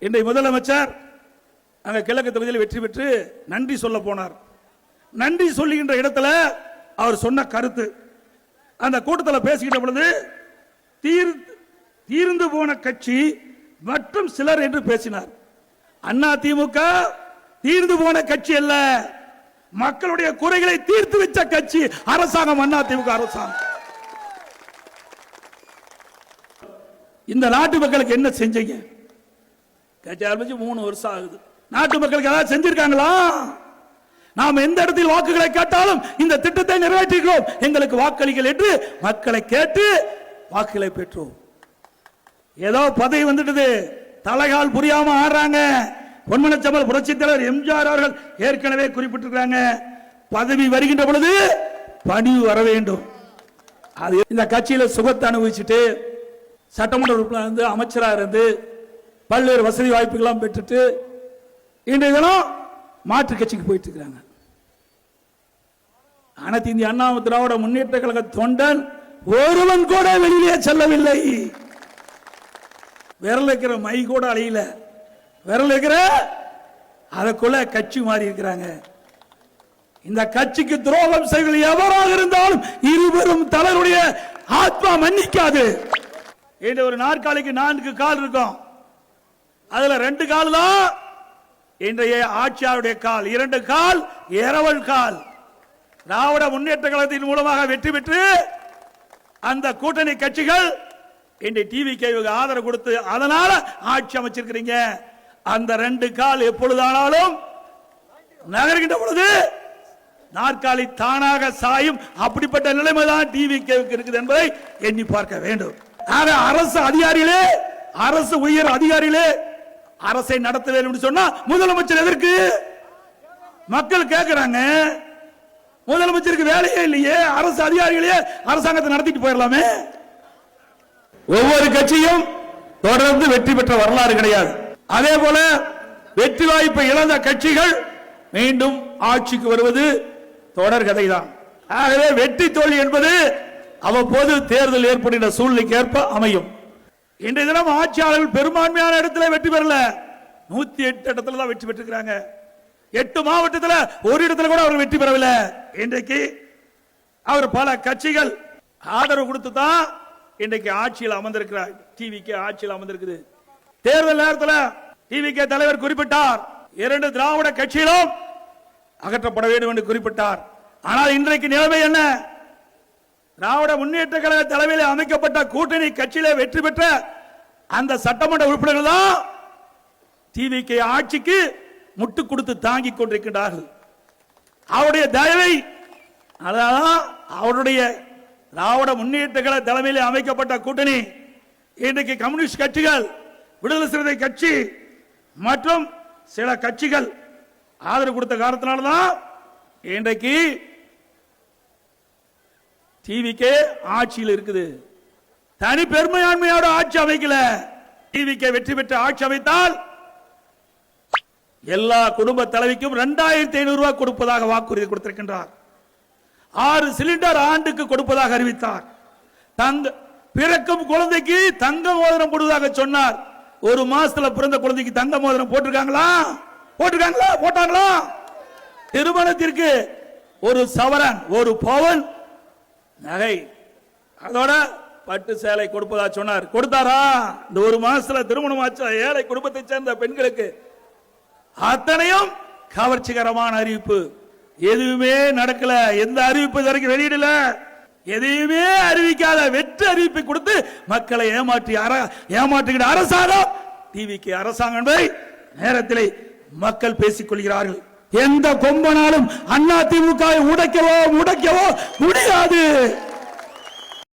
இன்றைய முதலமைச்சர் அங்க கிழக்கு தொகுதியில் வெற்றி பெற்று நன்றி சொல்ல போனார். நன்றி சொல்லுகின்ற இடத்துல அவர் சொன்ன கருத்து, அந்த கூட்டத்தில் பேசுகின்ற பொழுது தீர்ந்து போன கட்சி மற்றும் சிலர் என்று பேசினார். அண்ணா திமுக தீர்ந்து போன கட்சி அல்ல, மக்களுடைய குறைகளை தீர்த்து வச்ச கட்சி அரசாங்கம் அண்ணா திமுக அரசாங்கம். இந்த நாட்டு மக்களுக்கு என்ன செஞ்சீங்க? கட்சி ஆரம்பிச்சு 3 வருஷம் ஆகுது. நாட்டு மக்களுக்கு ஏதாவது செஞ்சிருக்காங்களா? நாம் எந்த இடத்தில் வாக்குகளை கேட்டாலும் இந்த திட்டத்தை நிறைவேற்றுகிறோம், எங்களுக்கு வாக்களிகள் என்று மக்களை கேட்டு வாக்குகளை பெற்றோம். ஏதோ பதவி வந்துட்டது, தலைகால் புரியாம ஆடுறாங்க. பொன்மனச்சம்பல் புரட்சித் தலைவர் எம்ஜிஆர் அவர்கள் ஏற்கனவே குறிப்பிட்டிருக்கிறாங்க, பதவி வருகின்ற பொழுது பணிவு வர வேண்டும். அது இந்த கட்சியில சுகத்தை அனுபவிச்சுட்டு சட்டமன்ற உறுப்பினர் இருந்து அமைச்சராக இருந்து பல்வேறு வசதி வாய்ப்புகள்லாம் பெற்றுட்டு இன்றைய தினம் மாற்று கட்சிக்கு போயிட்டு இருக்கிறாங்க. அனைத்து இந்திய அண்ணா திராவிட முன்னேற்ற கழக தொண்டன் ஒருவன் கூட வெளியே செல்லவில்லை. விரல் இருக்கிற மை கூட அழியல, விரல் இருக்கிற அதற்குள்ள கட்சி மாறி இருக்கிறாங்க. இந்த கட்சிக்கு துரோகம் செய்வது எவராக இருந்தாலும் இருவரும் தலைவருடைய ஆத்மா மன்னிக்காது. இந்த ஒரு நாற்காலிக்கு 4 கால் இருக்கும், அதுல 2 கால் தான் இன்றைய ஆட்சியாளருடைய கால், 2 கால் இரவல் கால். திராவிட முன்னேற்ற கழகத்தின் மூலமாக வெற்றி பெற்று அந்த கூட்டணி கட்சிகள் இன்றைய டிவிக்கு ஆதரவு கொடுத்து அதனால ஆட்சி அமைச்சிருக்கிறீங்க. அந்த 2 கால் எப்பொழுதானாலும் நகர்கின்ற பொழுது நாற்காலி தானாக சாயும். அப்படிப்பட்ட நிலைமைதான் டிவிக்கு இருக்குது என்பதை எண்ணி பார்க்க வேண்டும். அரசு அதிகாரிகளே, அரசு உயர் அதிகாரிகளே அரசை நடத்த வேண்டும் சொன்னா முதலமைச்சர் எதற்கு? மக்கள் கேட்கிறாங்க. முதலமைச்சருக்கு வேலையே இல்லையே, அரசு அதிகாரிகளே அரசாங்கத்தை நடத்திட்டு போயிடலாமே. ஒவ்வொரு கட்சியும் தொடர்ந்து வெற்றி பெற்ற வரலாறு கிடையாது. அதே போல வெற்றி வாய்ப்பை இழந்த கட்சிகள் மீண்டும் ஆட்சிக்கு வருவது தொடர் கதைதான். ஆகவே வெற்றி தோல்வி என்பது அவ்வப்போது தேர்தல் ஏற்படுகின்ற சூழ்நிலைக்கு ஏற்ப அமையும். இன்றைய தினம் ஆட்சியாளர்கள் பெரும்பான்மையான இடத்துல வெற்றி பெறல, 108 இடத்துல தான் வெற்றி பெற்றிருக்கிறாங்க. 8 மாவட்டத்தில் ஒரு இடத்துல கூட அவர் வெற்றி பெறவில்லை. இன்றைக்கு அவர் பல கட்சிகள் ஆதரவு கொடுத்து தான் இன்றைக்கு ஆட்சியில் அமர்ந்திருக்கிறார். டிவிக்கு ஆட்சியில் அமர்ந்திருக்குது. தேர்தல் நேரத்தில் டிவிக்கு தலைவர் குறிப்பிட்டார், 2 திராவிட கட்சிகளும் அகற்றப்பட வேண்டும் என்று குறிப்பிட்டார். ஆனால் இன்றைக்கு நிலைமை என்ன? திராவிட முன்னேற்ற கழக தலைமையில் அமைக்கப்பட்ட கூட்டணி கட்சியில வெற்றி பெற்ற அந்த சட்டமன்ற உறுப்பினர்கள் தான் டிவிக்கு ஆட்சிக்கு முட்டு கொடுத்து தாங்கிக் கொண்டிருக்கின்றார்கள். அவருடைய தயவை, அதான் அவருடைய திராவிட முன்னேற்ற கழக தலைமையில் அமைக்கப்பட்ட கூட்டணி இன்றைக்கு கம்யூனிஸ்ட் கட்சிகள், விடுதலை சிறுத்தை கட்சி மற்றும் சில கட்சிகள் ஆதரவு கொடுத்த காரணத்தினால்தான் இன்றைக்கு டிவிக்கு ஆட்சியில் இருக்குது. தனி பெருமையாண்மையோட ஆட்சி அமைக்கல. டிவிக்கு வெற்றி பெற்ற ஆட்சி அமைத்தால் எல்லா குடும்ப தலைவிக்கும் 2500 ரூபாய் கொடுப்பதாக வாக்குறுதி கொடுத்திருக்கின்றார். 6 சிலிண்டர் ஆண்டுக்கு கொடுப்பதாக அறிவித்தார். பிறக்கும் குழந்தைக்கு தங்க மோதிரம் போடுவதாக சொன்னார். 1 மாசத்துல பிறந்த குழந்தைக்கு தங்க மோதிரம் போட்டிருக்காங்களா? போட்டாங்களா? திருமணத்திற்கு 1 சவரன் 1 பவுன் நகை, அதோட பட்டு சேலை கொடுப்பதா சொன்னார். கொடுத்தாரா? இந்த 1 மாசத்துல திருமணம் ஆச்சு ஏழை குடும்பத்தை சேர்ந்த பெண்களுக்கு. அத்தனையும் கவர்ச்சிகரமான அறிவிப்பு. எதுவுமே நடக்கல. எந்த அறிவிப்பு வரைக்கும் வெளியிடல. எதையுமே அறிவிக்காத வெற்று அறிவிப்பை கொடுத்து மக்களை ஏமாற்றுகிற அரசாங்கம் டிவிக்கு அரசாங்கம் என்பதை நேரத்தில் மக்கள் பேசிக் கொள்கிறார்கள். எந்த கொம்பனாலும் அண்ணா திமுக உடைக்கவோ முடியாது.